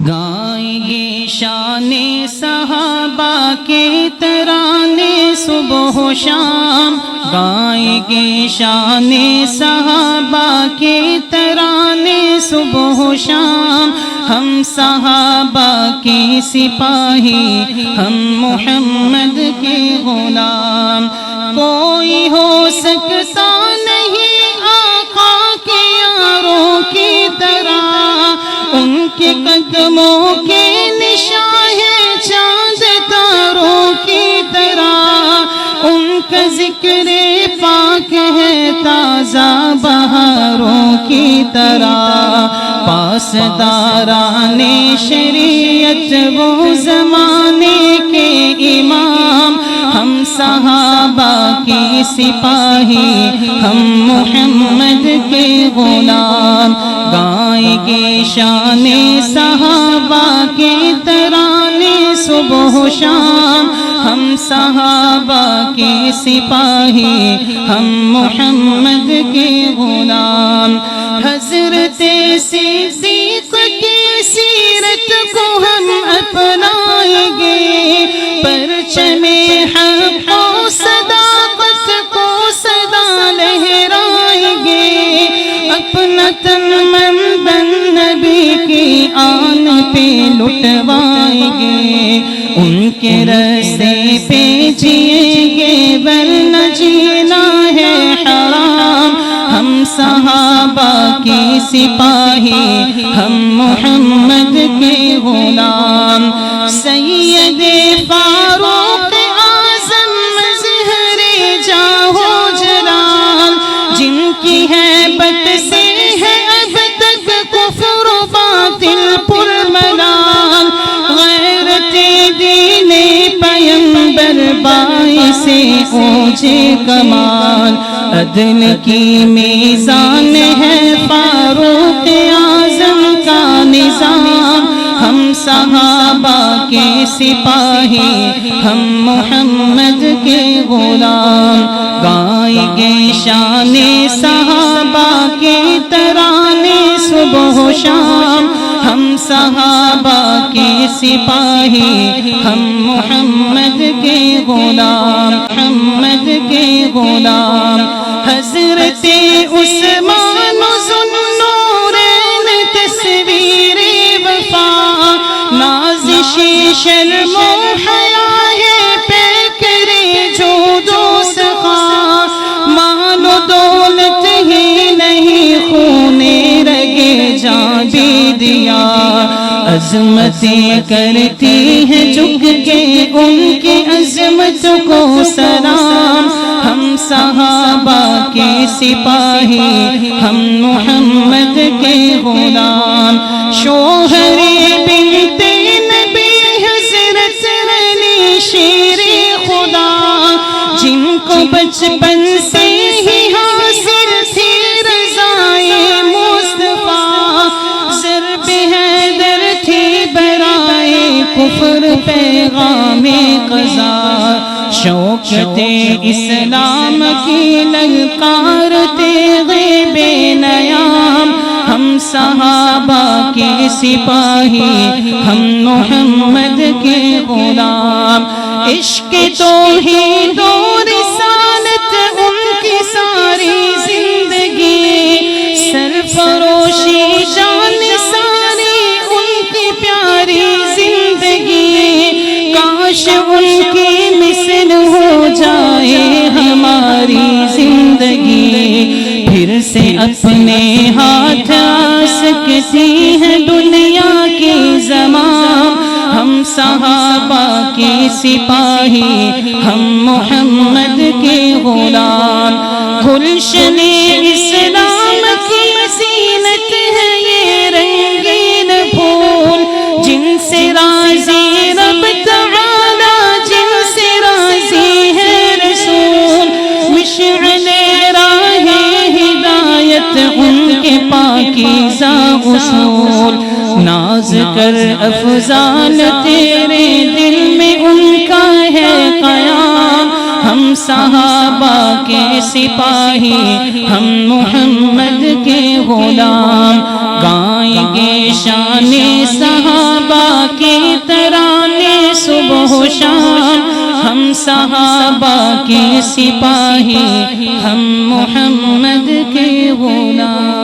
گائیں گے شان صحابہ کے ترانے صبح و شام، گائیں گے شان صحابہ کے ترانے صبح و شام، ہم صحابہ کے سپاہی، ہم محمد کے غلام، کوئی ہو سکتا نہیں آقا کے یاروں کی طرح، ان کے قدموں کے نشان ہے چاند تاروں کی طرح، ان کا ذکر پاک ہے تازہ بہاروں کی طرح، پاسداران شریعت وہ زمانے کے امام، ہم صحابہ کی سپاہی، ہم محمد کے غلام، گائیں گے شان صحابہ کے ترانے صبح و شام، ہم صحابہ کے سپاہی، ہم محمد کے غلام، حضرت صدیق کی سیرت کو ہم اپنائیں گے، پرچم حق و صداقت کو سدا لہرائیں گے، اپنا تن من بن نبی کی آن پہ لٹوائیں گے، ان کے راستے پہ جئیں گے ورنہ جینا ہے حرام، ہم صحابہ کی سپاہی، ہم محمد کے غلام، سید فاروق اعظم مظہر جاہ و جلال، جن کی ہیبت سے ہے اب تک کفر و باطل پرملال، غیرت دین پیمبر باعث اوج کمال، عدل کی میزان ہے فاروق اعظم کا نظام، ہم صحابہ کے سپاہی، ہم محمد کے غلام، گائیں گے شان صحابہ کے ترانے صبح و شام، ہم صحابہ کے سپاہی، ہم محمد کے غلام، محمد کے غلام، حضرت عثمان ذوالنورین تصویر وفا، نازش شرم و حیا ہے پیکر جود و سخا، مال و دولت ہی نہیں خون رگے جان بھی دیا، عظمتیں کرتی ہیں جھک کے ان کی عظمت کو سلام، ہم صحابہ کے سپاہی، ہم محمد کے غلام، شوہر بنت نبی حضرت علی شیر خدا، جن کو بچپن سے ہی حاصل تھی رضائے مصطفیٰ، ضرب حیدر تھی برائے کفر پیغام قضا، شوکت اسلام کی للکارتے غیب نیام، ہم صحابہ کے سپاہی، ہم محمد کے غلام، عشق توحید و رسالت ان کی ساری زندگی، سرفروشی جان ساری ان کی پیاری زندگی، کاش ان کی مثل ہو جائے ہماری زندگی، پھر سے اپنے ہاتھ آ سکتی ہے دنیا کی زمان، ہم صحابہ کے سپاہی، ہم محمد کے غلام، گلشن اسلام کی زینت ہے یہ رنگین پھول، جن سے راضی رب تعالی، جن سے راضی ہے رسول، مشعل راہ ہدایت ان کے پاکیزہ اصول، ناز کر افضال تیرے دل میں ان کا ہے قیام، ہم صحابہ کے سپاہی، ہم محمد کے غلام، گائیں گے شان صحابہ شام، ہم صحابہ کے سپاہی، ہم محمد کے غلام۔